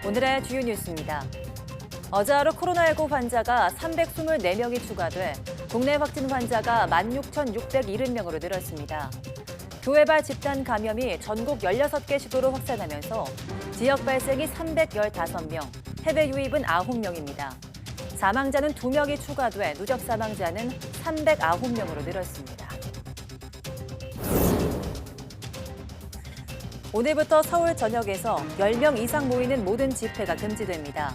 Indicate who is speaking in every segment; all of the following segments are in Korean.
Speaker 1: 오늘의 주요 뉴스입니다. 어제 하루 코로나19 환자가 324명이 추가돼 국내 확진 환자가 16,670명으로 늘었습니다. 교회발 집단 감염이 전국 16개 시도로 확산하면서 지역 발생이 315명, 해외 유입은 9명입니다. 사망자는 2명이 추가돼 누적 사망자는 309명으로 늘었습니다. 오늘부터 서울 전역에서 10명 이상 모이는 모든 집회가 금지됩니다.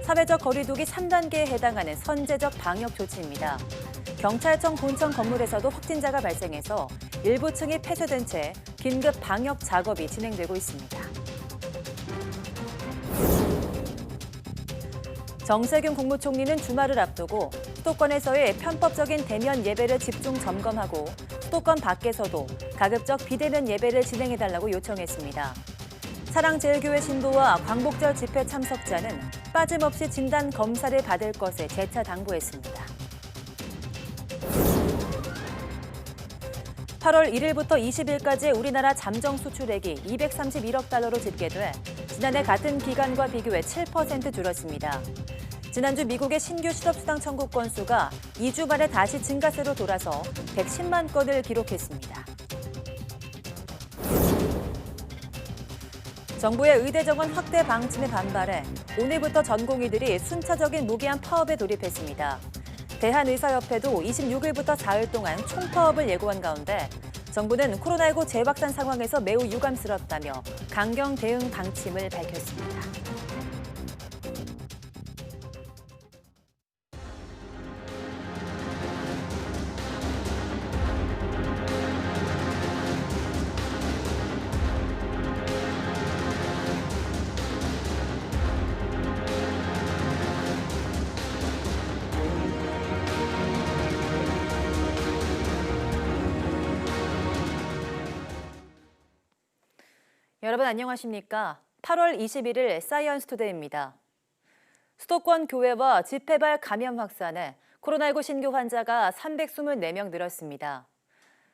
Speaker 1: 사회적 거리두기 3단계에 해당하는 선제적 방역 조치입니다. 경찰청 본청 건물에서도 확진자가 발생해서 일부 층이 폐쇄된 채 긴급 방역 작업이 진행되고 있습니다. 정세균 국무총리는 주말을 앞두고 수도권에서의 편법적인 대면 예배를 집중 점검하고 수도권 밖에서도 가급적 비대면 예배를 진행해달라고 요청했습니다. 사랑제일교회 신도와 광복절 집회 참석자는 빠짐없이 진단 검사를 받을 것을 재차 당부했습니다. 8월 1일부터 20일까지 우리나라 잠정 수출액이 231억 달러로 집계돼 지난해 같은 기간과 비교해 7% 줄었습니다. 지난주 미국의 신규 실업수당 청구 건수가 2주 만에 다시 증가세로 돌아서 110만 건을 기록했습니다. 정부의 의대 정원 확대 방침에 반발해 오늘부터 전공의들이 순차적인 무기한 파업에 돌입했습니다. 대한의사협회도 26일부터 4일 동안 총파업을 예고한 가운데 정부는 코로나19 재확산 상황에서 매우 유감스럽다며 강경 대응 방침을 밝혔습니다. 여러분 안녕하십니까? 8월 21일 사이언스 투데이입니다. 수도권 교회와 집회발 감염 확산에 코로나19 신규 환자가 324명 늘었습니다.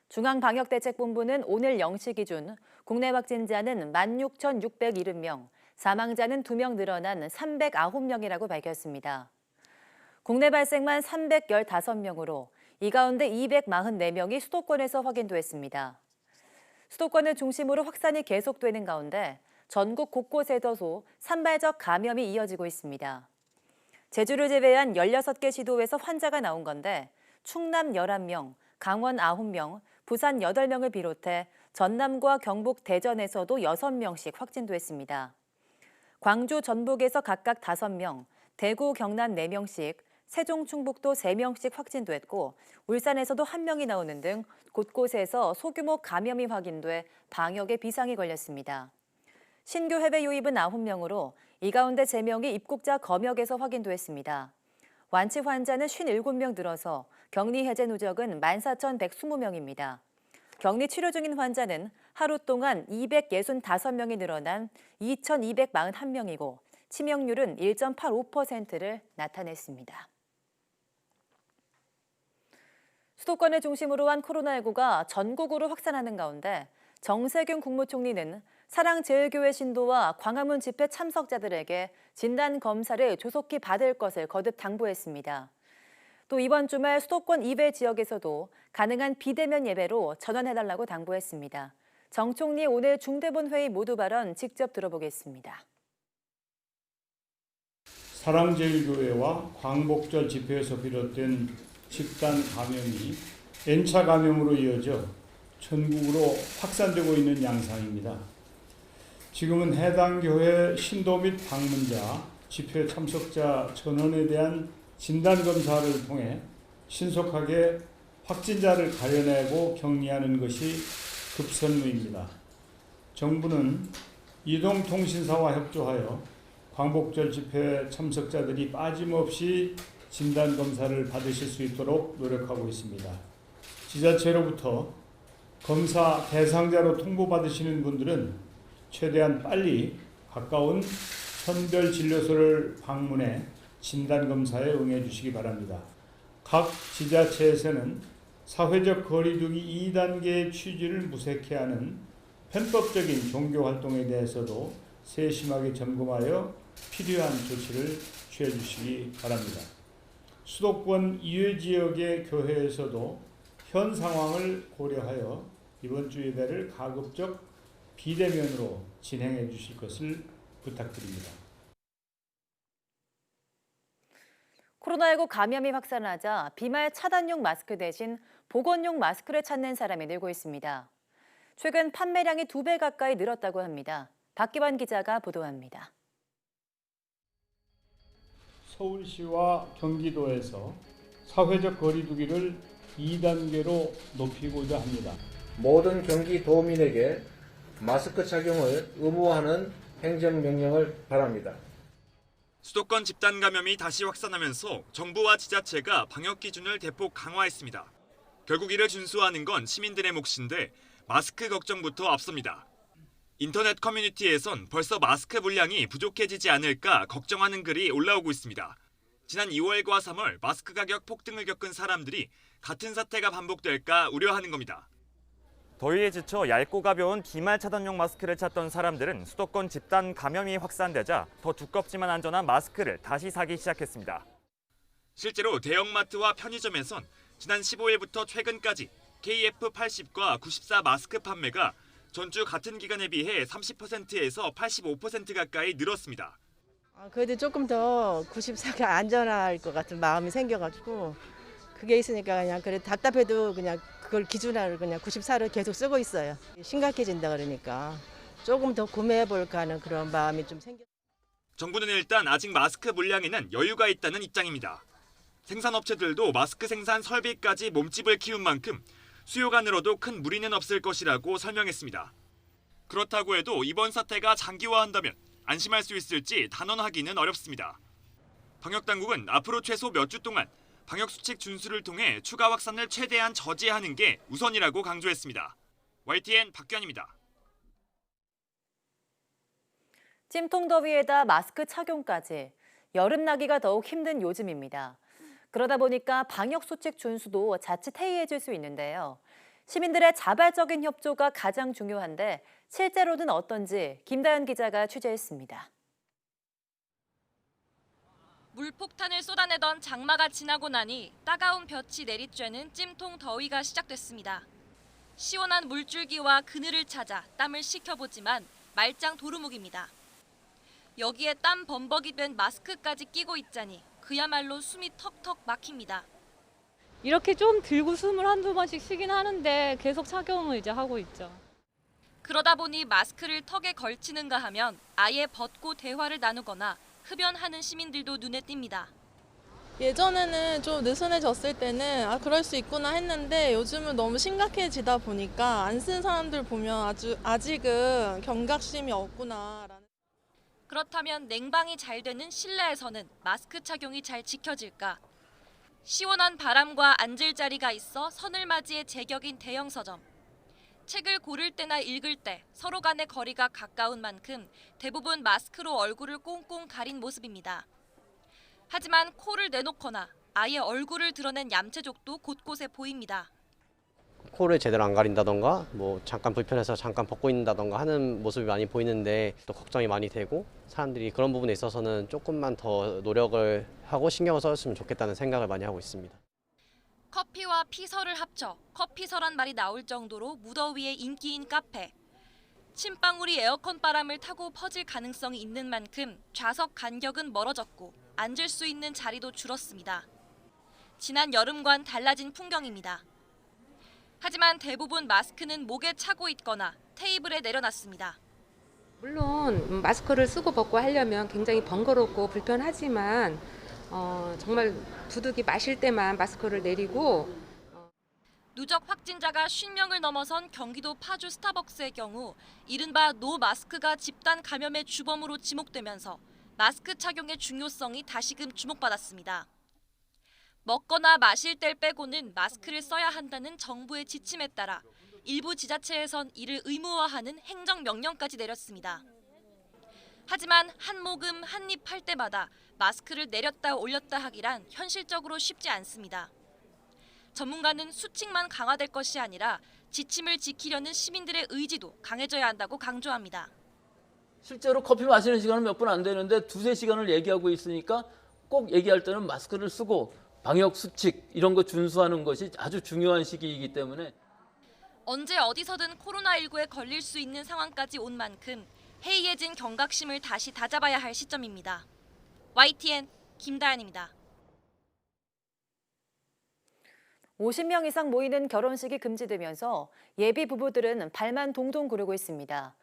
Speaker 1: 중앙방역대책본부는 오늘 0시 기준 국내 확진자는 16,670명, 사망자는 2명 늘어난 309명이라고 밝혔습니다. 국내 발생만 315명으로 이 가운데 244명이 수도권에서 확인됐습니다. 수도권을 중심으로 확산이 계속되는 가운데 전국 곳곳에서도 산발적 감염이 이어지고 있습니다. 제주를 제외한 16개 시도에서 환자가 나온 건데 충남 11명, 강원 9명, 부산 8명을 비롯해 전남과 경북 대전에서도 6명씩 확진됐습니다. 광주, 전북에서 각각 5명, 대구, 경남 4명씩, 세종, 충북도 3명씩 확진됐고 울산에서도 1명이 나오는 등 곳곳에서 소규모 감염이 확인돼 방역에 비상이 걸렸습니다. 신규 해외 유입은 9명으로 이 가운데 3명이 입국자 검역에서 확인됐습니다. 완치 환자는 57명 늘어서 격리 해제 누적은 14,120명입니다. 격리 치료 중인 환자는 하루 동안 265명이 늘어난 2,241명이고 치명률은 1.85%를 나타냈습니다. 수도권을 중심으로 한 코로나19가 전국으로 확산하는 가운데 정세균 국무총리는 사랑제일교회 신도와 광화문 집회 참석자들에게 진단검사를 조속히 받을 것을 거듭 당부했습니다. 또 이번 주말 수도권 이외 지역에서도 가능한 비대면 예배로 전환해달라고 당부했습니다. 정 총리 오늘 중대본 회의 모두 발언 직접 들어보겠습니다.
Speaker 2: 사랑제일교회와 광복절 집회에서 비롯된 집단 감염이 N차 감염으로 이어져 전국으로 확산되고 있는 양상입니다. 지금은 해당 교회 신도 및 방문자, 집회 참석자 전원에 대한 진단검사를 통해 신속하게 확진자를 가려내고 격리하는 것이 급선무입니다. 정부는 이동통신사와 협조하여 광복절 집회 참석자들이 빠짐없이 진단검사를 받으실 수 있도록 노력하고 있습니다. 지자체로부터 검사 대상자로 통보받으시는 분들은 최대한 빨리 가까운 선별진료소를 방문해 진단검사에 응해 주시기 바랍니다. 각 지자체에서는 사회적 거리두기 2단계의 취지를 무색해 하는 편법적인 종교활동에 대해서도 세심하게 점검하여 필요한 조치를 취해 주시기 바랍니다. 수도권 이외 지역의 교회에서도 현 상황을 고려하여 이번 주 예배를 가급적 비대면으로 진행해 주실 것을 부탁드립니다.
Speaker 1: 코로나19 감염이 확산하자 비말 차단용 마스크 대신 보건용 마스크를 찾는 사람이 늘고 있습니다. 최근 판매량이 2배 가까이 늘었다고 합니다. 박기환 기자가 보도합니다.
Speaker 2: 서울시와 경기도에서 사회적 거리 두기를 2단계로 높이고자 합니다.
Speaker 3: 모든 경기도민에게 마스크 착용을 의무화하는 행정명령을 바랍니다.
Speaker 4: 수도권 집단 감염이 다시 확산하면서 정부와 지자체가 방역 기준을 대폭 강화했습니다. 결국 이를 준수하는 건 시민들의 몫인데 마스크 걱정부터 앞섭니다. 인터넷 커뮤니티에선 벌써 마스크 물량이 부족해지지 않을까 걱정하는 글이 올라오고 있습니다. 지난 2월과 3월 마스크 가격 폭등을 겪은 사람들이 같은 사태가 반복될까 우려하는 겁니다.
Speaker 5: 더위에 지쳐 얇고 가벼운 비말 차단용 마스크를 찾던 사람들은 수도권 집단 감염이 확산되자 더 두껍지만 안전한 마스크를 다시 사기 시작했습니다.
Speaker 4: 실제로 대형마트와 편의점에선 지난 15일부터 최근까지 KF80과 94 마스크 판매가 전주 같은 기간에 비해 30%에서 85% 가까이 늘었습니다.
Speaker 6: 그래도 조금 더 94가 안전할 것 같은 마음이 생겨가지고 그게 있으니까 그냥 그래 답답해도 그냥 그걸 기준으로 그냥 94를 계속 쓰고 있어요. 심각해진다 그러니까 조금 더 구매해볼까 하는 그런 마음이 좀 생겨.
Speaker 4: 정부는 일단 아직 마스크 물량에는 여유가 있다는 입장입니다. 생산업체들도 마스크 생산 설비까지 몸집을 키운 만큼 수요가 늘어도 큰 무리는 없을 것이라고 설명했습니다. 그렇다고 해도 이번 사태가 장기화한다면 안심할 수 있을지 단언하기는 어렵습니다. 방역당국은 앞으로 최소 몇 주 동안 방역수칙 준수를 통해 추가 확산을 최대한 저지하는 게 우선이라고 강조했습니다. YTN 박규환입니다.
Speaker 1: 찜통 더위에다 마스크 착용까지 여름 나기가 더욱 힘든 요즘입니다. 그러다 보니까 방역수칙 준수도 자칫 해이해질 수 있는데요. 시민들의 자발적인 협조가 가장 중요한데 실제로는 어떤지 김다연 기자가 취재했습니다.
Speaker 7: 물폭탄을 쏟아내던 장마가 지나고 나니 따가운 볕이 내리쬐는 찜통 더위가 시작됐습니다. 시원한 물줄기와 그늘을 찾아 땀을 식혀보지만 말짱 도루묵입니다. 여기에 땀 범벅이 된 마스크까지 끼고 있자니 그야말로 숨이 턱턱 막힙니다.
Speaker 8: 이렇게 좀 들고 숨을 한두 번씩 쉬긴 하는데 계속 착용을 이제 하고 있죠.
Speaker 7: 그러다 보니 마스크를 턱에 걸치는가 하면 아예 벗고 대화를 나누거나 흡연하는 시민들도 눈에 띕니다.
Speaker 9: 예전에는 좀 느슨해졌을 때는 그럴 수 있구나 했는데 요즘은 너무 심각해지다 보니까 안 쓴 사람들 보면 아직은 경각심이 없구나라는.
Speaker 7: 그렇다면 냉방이 잘 되는 실내에서는 마스크 착용이 잘 지켜질까? 시원한 바람과 앉을 자리가 있어 선을 맞이해 제격인 대형 서점. 책을 고를 때나 읽을 때 서로 간의 거리가 가까운 만큼 대부분 마스크로 얼굴을 꽁꽁 가린 모습입니다. 하지만 코를 내놓거나 아예 얼굴을 드러낸 얌체족도 곳곳에 보입니다.
Speaker 10: 코를 제대로 안 가린다던가 뭐 잠깐 불편해서 잠깐 벗고 있는다던가 하는 모습이 많이 보이는데 또 걱정이 많이 되고 사람들이 그런 부분에 있어서는 조금만 더 노력을 하고 신경을 써줬으면 좋겠다는 생각을 많이 하고 있습니다.
Speaker 7: 커피와 피서를 합쳐 커피서란 말이 나올 정도로 무더위에 인기인 카페. 침방울이 에어컨 바람을 타고 퍼질 가능성이 있는 만큼 좌석 간격은 멀어졌고 앉을 수 있는 자리도 줄었습니다. 지난 여름과는 달라진 풍경입니다. 하지만 대부분 마스크는 목에 차고 있거나 테이블에 내려놨습니다.
Speaker 11: 물론 마스크를 쓰고 벗고 하려면 굉장히 번거롭고 불편하지만 정말 두둑이 마실 때만 마스크를 내리고.
Speaker 7: 누적 확진자가 50명을 넘어선 경기도 파주 스타벅스의 경우 이른바 노 마스크가 집단 감염의 주범으로 지목되면서 마스크 착용의 중요성이 다시금 주목받았습니다. 먹거나 마실 때 빼고는 마스크를 써야 한다는 정부의 지침에 따라 일부 지자체에선 이를 의무화하는 행정명령까지 내렸습니다. 하지만 한 모금 한 입 할 때마다 마스크를 내렸다 올렸다 하기란 현실적으로 쉽지 않습니다. 전문가는 수칙만 강화될 것이 아니라 지침을 지키려는 시민들의 의지도 강해져야 한다고 강조합니다.
Speaker 12: 실제로 커피 마시는 시간은 몇 분 안 되는데 두세 시간을 얘기하고 있으니까 꼭 얘기할 때는 마스크를 쓰고 방역 수칙 이런 거 준수하는 것이 아주 중요한 시기이기 때문에
Speaker 7: 언제 어디서든 코로나19에 걸릴 수 있는 상황까지 온 만큼 해이해진 경각심을 다시 다잡아야 할 시점입니다. YTN 김다연입니다.
Speaker 1: 50명 이상 모이는 결혼식이 금지되면서 예비 부부들은 발만 동동 구르고 있습니다.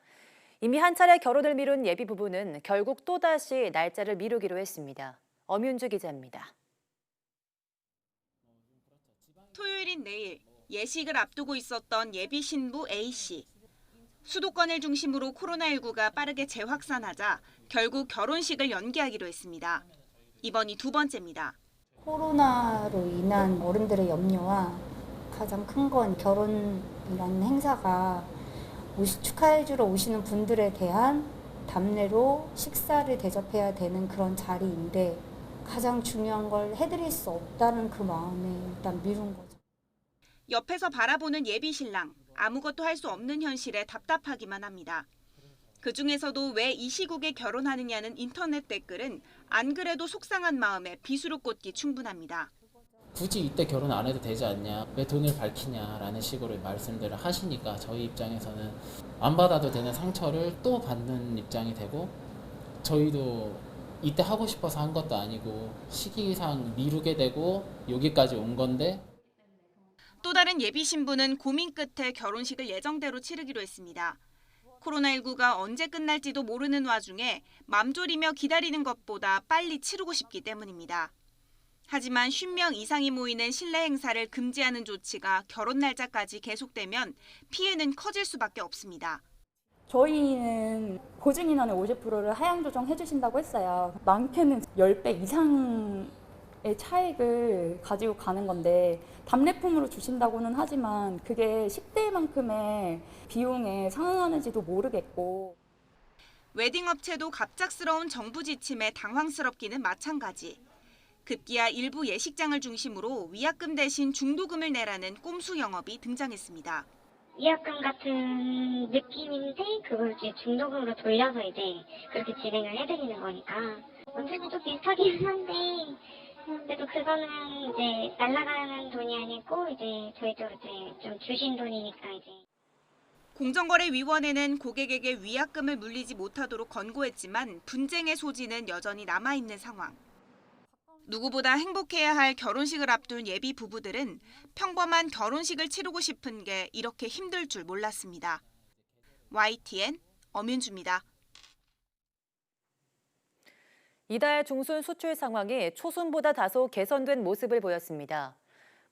Speaker 1: 이미 한 차례 결혼을 미룬 예비 부부는 결국 또다시 날짜를 미루기로 했습니다. 엄윤주 기자입니다.
Speaker 13: 토요일인 내일 예식을 앞두고 있었던 예비 신부 A씨. 수도권을 중심으로 코로나19가 빠르게 재확산하자 결국 결혼식을 연기하기로 했습니다. 이번이 두 번째입니다.
Speaker 14: 코로나로 인한 어른들의 염려와 가장 큰 건 결혼이라는 행사가 축하해주러 오시는 분들에 대한 답례로 식사를 대접해야 되는 그런 자리인데 가장 중요한 걸 해드릴 수 없다는 그 마음에 일단 미룬 거죠.
Speaker 13: 옆에서 바라보는 예비 신랑, 아무것도 할 수 없는 현실에 답답하기만 합니다. 그중에서도 왜 이 시국에 결혼하느냐는 인터넷 댓글은 안 그래도 속상한 마음에 비수로 꽂기 충분합니다.
Speaker 15: 굳이 이때 결혼 안 해도 되지 않냐, 왜 돈을 밝히냐라는 식으로 말씀들을 하시니까 저희 입장에서는 안 받아도 되는 상처를 또 받는 입장이 되고 저희도 이때 하고 싶어서 한 것도 아니고 시기상 미루게 되고 여기까지 온 건데
Speaker 13: 또 다른 예비 신부는 고민 끝에 결혼식을 예정대로 치르기로 했습니다. 코로나19가 언제 끝날지도 모르는 와중에 맘졸이며 기다리는 것보다 빨리 치르고 싶기 때문입니다. 하지만 50명 이상이 모이는 실내 행사를 금지하는 조치가 결혼 날짜까지 계속되면 피해는 커질 수밖에 없습니다.
Speaker 16: 저희는 보증인원의 50%를 하향 조정해 주신다고 했어요. 많게는 10배 이상의 차익을 가지고 가는 건데 답례품으로 주신다고는 하지만 그게 10대만큼의 비용에 상응하는지도 모르겠고.
Speaker 13: 웨딩업체도 갑작스러운 정부 지침에 당황스럽기는 마찬가지. 급기야 일부 예식장을 중심으로 위약금 대신 중도금을 내라는 꼼수 영업이 등장했습니다.
Speaker 17: 위약금 같은 느낌인데 그걸 이제 중도금으로 돌려서 이제 그렇게 진행을 해드리는 거니까 원래는 좀 비슷하긴 한데 그래도 그거는 이제 날아가는 돈이 아니고 이제 저희도 이제 좀 주신 돈이니까 이제.
Speaker 13: 공정거래위원회는 고객에게 위약금을 물리지 못하도록 권고했지만 분쟁의 소지는 여전히 남아있는 상황. 누구보다 행복해야 할 결혼식을 앞둔 예비 부부들은 평범한 결혼식을 치르고 싶은 게 이렇게 힘들 줄 몰랐습니다. YTN 엄윤주입니다.
Speaker 1: 이달 중순 수출 상황이 초순보다 다소 개선된 모습을 보였습니다.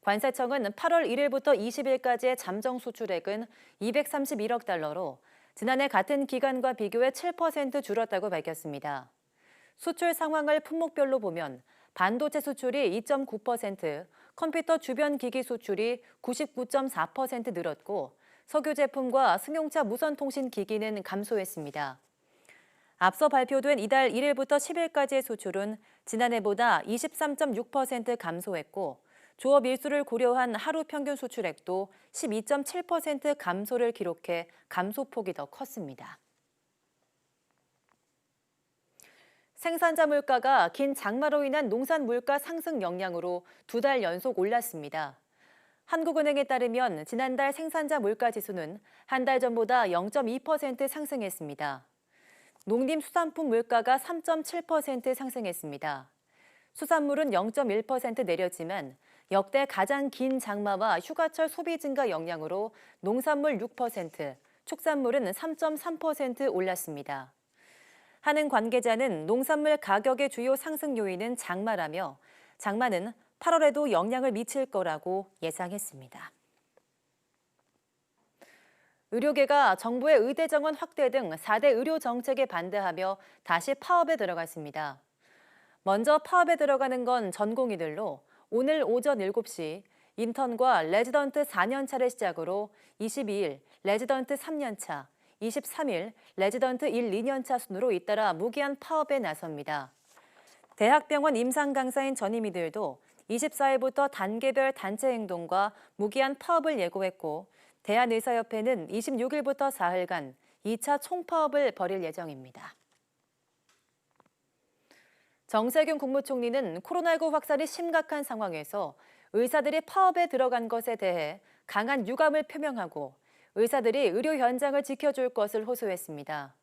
Speaker 1: 관세청은 8월 1일부터 20일까지의 잠정 수출액은 231억 달러로 지난해 같은 기간과 비교해 7% 줄었다고 밝혔습니다. 수출 상황을 품목별로 보면 반도체 수출이 2.9%, 컴퓨터 주변 기기 수출이 99.4% 늘었고 석유 제품과 승용차 무선 통신 기기는 감소했습니다. 앞서 발표된 이달 1일부터 10일까지의 수출은 지난해보다 23.6% 감소했고 조업 일수를 고려한 하루 평균 수출액도 12.7% 감소를 기록해 감소폭이 더 컸습니다. 생산자 물가가 긴 장마로 인한 농산 물가 상승 영향으로 2달 연속 올랐습니다. 한국은행에 따르면 지난달 생산자 물가 지수는 한 달 전보다 0.2% 상승했습니다. 농림수산품 물가가 3.7% 상승했습니다. 수산물은 0.1% 내렸지만 역대 가장 긴 장마와 휴가철 소비 증가 영향으로 농산물 6%, 축산물은 3.3% 올랐습니다. 한은 관계자는 농산물 가격의 주요 상승 요인은 장마라며 장마는 8월에도 영향을 미칠 거라고 예상했습니다. 의료계가 정부의 의대 정원 확대 등 4대 의료 정책에 반대하며 다시 파업에 들어갔습니다. 먼저 파업에 들어가는 건 전공의들로 오늘 오전 7시 인턴과 레지던트 4년차를 시작으로 22일 레지던트 3년차, 23일 레지던트 1, 2년차 순으로 잇따라 무기한 파업에 나섭니다. 대학병원 임상 강사인 전임의들도 24일부터 단계별 단체 행동과 무기한 파업을 예고했고 대한의사협회는 26일부터 사흘간 2차 총파업을 벌일 예정입니다. 정세균 국무총리는 코로나19 확산이 심각한 상황에서 의사들이 파업에 들어간 것에 대해 강한 유감을 표명하고 의사들이 의료 현장을 지켜줄 것을 호소했습니다.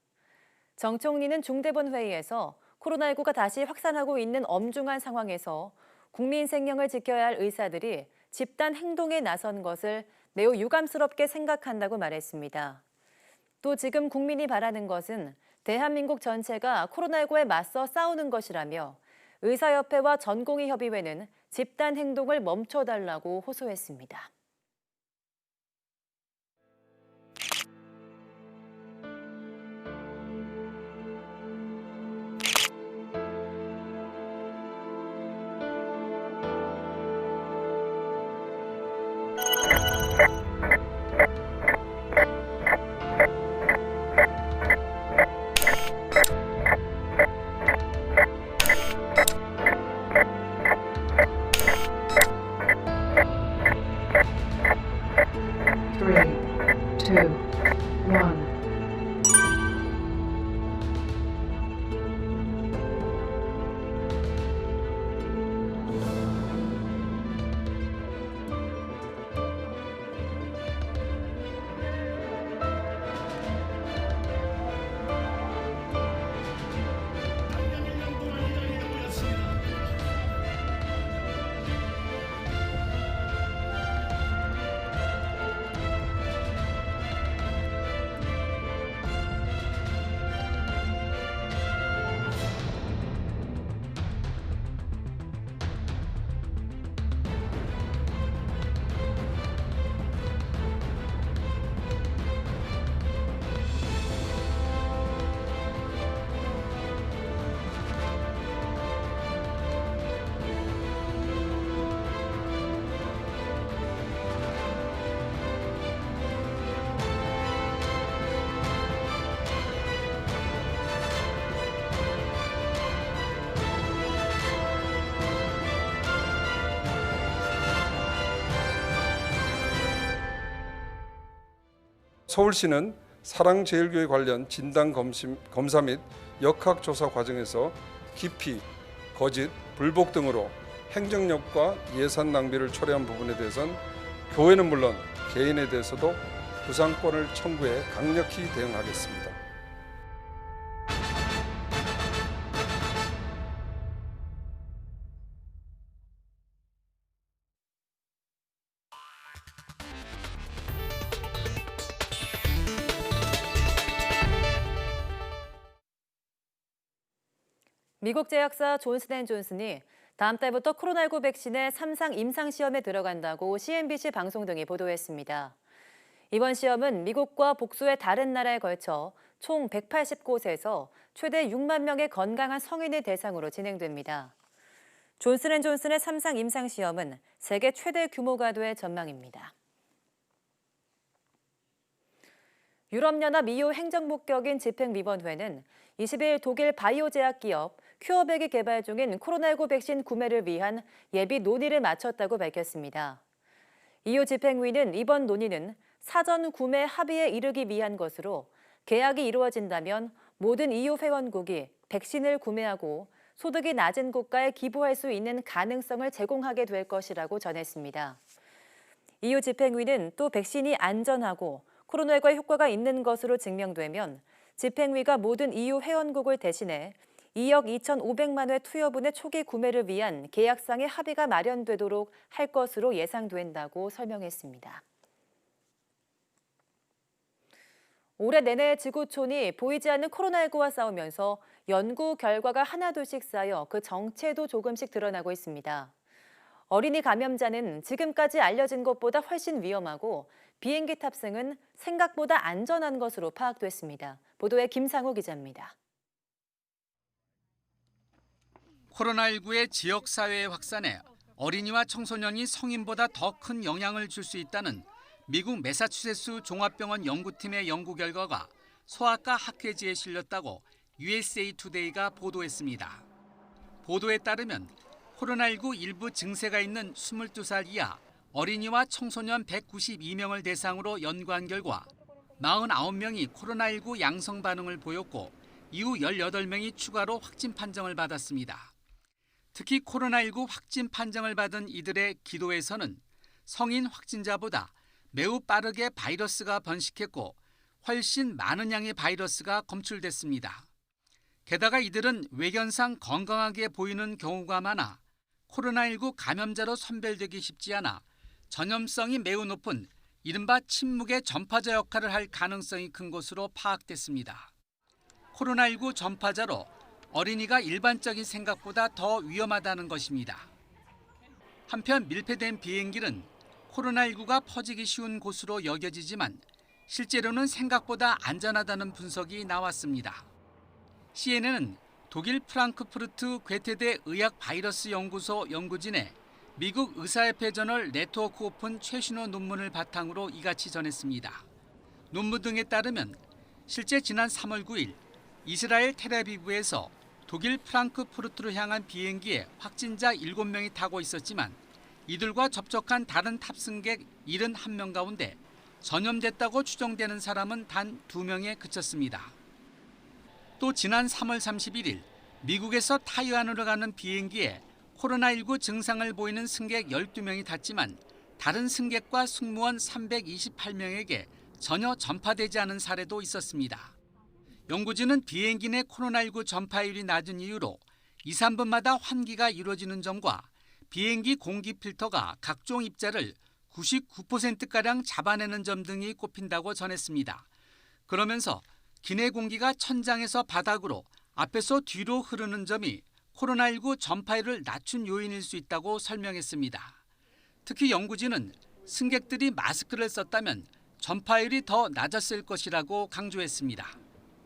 Speaker 1: 정 총리는 중대본 회의에서 코로나19가 다시 확산하고 있는 엄중한 상황에서 국민 생명을 지켜야 할 의사들이 집단 행동에 나선 것을 매우 유감스럽게 생각한다고 말했습니다. 또 지금 국민이 바라는 것은 대한민국 전체가 코로나19에 맞서 싸우는 것이라며 의사협회와 전공의협의회는 집단 행동을 멈춰달라고 호소했습니다.
Speaker 18: 서울시는 사랑제일교회 관련 진단검사 및 역학조사 과정에서 기피, 거짓, 불복 등으로 행정력과 예산 낭비를 초래한 부분에 대해서는 교회는 물론 개인에 대해서도 구상권을 청구해 강력히 대응하겠습니다.
Speaker 1: 미국 제약사 존슨앤존슨이 다음 달부터 코로나19 백신의 3상 임상시험에 들어간다고 CNBC 방송 등이 보도했습니다. 이번 시험은 미국과 복수의 다른 나라에 걸쳐 총 180곳에서 최대 6만 명의 건강한 성인을 대상으로 진행됩니다. 존슨앤존슨의 3상 임상시험은 세계 최대 규모가 될 전망입니다. 유럽연합 EU 행정목격인 집행위원회는 20일 독일 바이오 제약 기업 큐어백이 개발 중인 코로나19 백신 구매를 위한 예비 논의를 마쳤다고 밝혔습니다. EU 집행위는 이번 논의는 사전 구매 합의에 이르기 위한 것으로 계약이 이루어진다면 모든 EU 회원국이 백신을 구매하고 소득이 낮은 국가에 기부할 수 있는 가능성을 제공하게 될 것이라고 전했습니다. EU 집행위는 또 백신이 안전하고 코로나19에 효과가 있는 것으로 증명되면 집행위가 모든 EU 회원국을 대신해 2억 2,500만 회 투여분의 초기 구매를 위한 계약상의 합의가 마련되도록 할 것으로 예상된다고 설명했습니다. 올해 내내 지구촌이 보이지 않는 코로나19와 싸우면서 연구 결과가 하나둘씩 쌓여 그 정체도 조금씩 드러나고 있습니다. 어린이 감염자는 지금까지 알려진 것보다 훨씬 위험하고 비행기 탑승은 생각보다 안전한 것으로 파악됐습니다. 보도에 김상호 기자입니다.
Speaker 19: 코로나19의 지역사회의 확산에 어린이와 청소년이 성인보다 더 큰 영향을 줄 수 있다는 미국 매사추세츠 종합병원 연구팀의 연구 결과가 소아과 학회지에 실렸다고 USA 투데이가 보도했습니다. 보도에 따르면 코로나19 일부 증세가 있는 22살 이하 어린이와 청소년 192명을 대상으로 연구한 결과 49명이 코로나19 양성 반응을 보였고 이후 18명이 추가로 확진 판정을 받았습니다. 특히 코로나19 확진 판정을 받은 이들의 기도에서는 성인 확진자보다 매우 빠르게 바이러스가 번식했고 훨씬 많은 양의 바이러스가 검출됐습니다. 게다가 이들은 외견상 건강하게 보이는 경우가 많아 코로나19 감염자로 선별되기 쉽지 않아 전염성이 매우 높은 이른바 침묵의 전파자 역할을 할 가능성이 큰 것으로 파악됐습니다. 코로나19 전파자로 어린이가 일반적인 생각보다 더 위험하다는 것입니다. 한편 밀폐된 비행기는 코로나19가 퍼지기 쉬운 곳으로 여겨지지만 실제로는 생각보다 안전하다는 분석이 나왔습니다. CNN은 독일 프랑크푸르트 괴테대 의학 바이러스 연구소 연구진의 미국 의사협회 저널 네트워크 오픈 최신호 논문을 바탕으로 이같이 전했습니다. 논문 등에 따르면 실제 지난 3월 9일 이스라엘 텔아비브에서 독일 프랑크푸르트로 향한 비행기에 확진자 7명이 타고 있었지만 이들과 접촉한 다른 탑승객 71명 가운데 전염됐다고 추정되는 사람은 단 2명에 그쳤습니다. 또 지난 3월 31일 미국에서 타이완으로 가는 비행기에 코로나19 증상을 보이는 승객 12명이 탔지만 다른 승객과 승무원 328명에게 전혀 전파되지 않은 사례도 있었습니다. 연구진은 비행기 내 코로나19 전파율이 낮은 이유로 2, 3분마다 환기가 이루어지는 점과 비행기 공기 필터가 각종 입자를 99%가량 잡아내는 점 등이 꼽힌다고 전했습니다. 그러면서 기내 공기가 천장에서 바닥으로 앞에서 뒤로 흐르는 점이 코로나19 전파율을 낮춘 요인일 수 있다고 설명했습니다. 특히 연구진은 승객들이 마스크를 썼다면 전파율이 더 낮았을 것이라고 강조했습니다.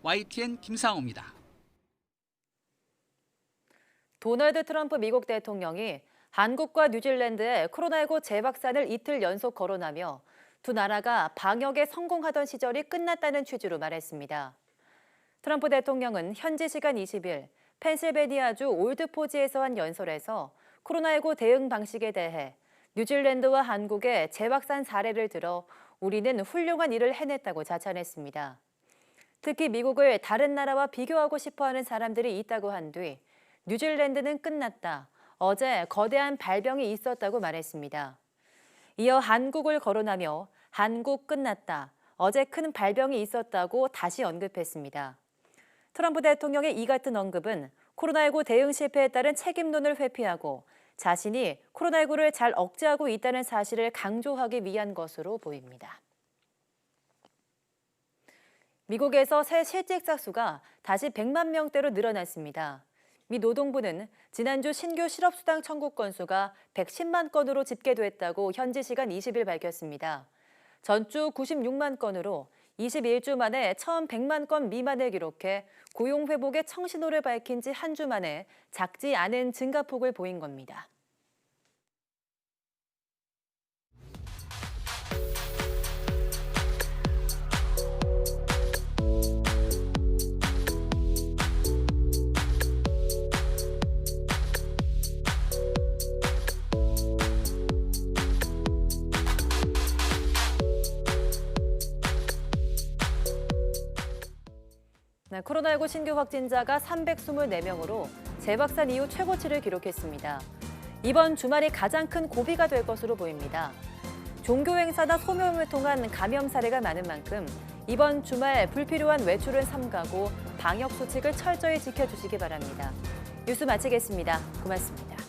Speaker 19: YTN 김상호입니다.
Speaker 1: 도널드 트럼프 미국 대통령이 한국과 뉴질랜드에 코로나19 재확산을 이틀 연속 거론하며 두 나라가 방역에 성공하던 시절이 끝났다는 취지로 말했습니다. 트럼프 대통령은 현지 시간 20일 펜실베니아주 올드포지에서 한 연설에서 코로나19 대응 방식에 대해 뉴질랜드와 한국의 재확산 사례를 들어 우리는 훌륭한 일을 해냈다고 자찬했습니다. 특히 미국을 다른 나라와 비교하고 싶어하는 사람들이 있다고 한 뒤 뉴질랜드는 끝났다. 어제 거대한 발병이 있었다고 말했습니다. 이어 한국을 거론하며 한국 끝났다. 어제 큰 발병이 있었다고 다시 언급했습니다. 트럼프 대통령의 이 같은 언급은 코로나19 대응 실패에 따른 책임론을 회피하고 자신이 코로나19를 잘 억제하고 있다는 사실을 강조하기 위한 것으로 보입니다. 미국에서 새 실직자 수가 다시 100만 명대로 늘어났습니다. 미 노동부는 지난주 신규 실업수당 청구 건수가 110만 건으로 집계됐다고 현지 시간 20일 밝혔습니다. 전주 96만 건으로 21주 만에 처음 100만 건 미만을 기록해 고용 회복의 청신호를 밝힌 지 한 주 만에 작지 않은 증가폭을 보인 겁니다. 코로나19 신규 확진자가 324명으로 재확산 이후 최고치를 기록했습니다. 이번 주말이 가장 큰 고비가 될 것으로 보입니다. 종교 행사나 소모임을 통한 감염 사례가 많은 만큼 이번 주말 불필요한 외출은 삼가고 방역 수칙을 철저히 지켜주시기 바랍니다. 뉴스 마치겠습니다. 고맙습니다.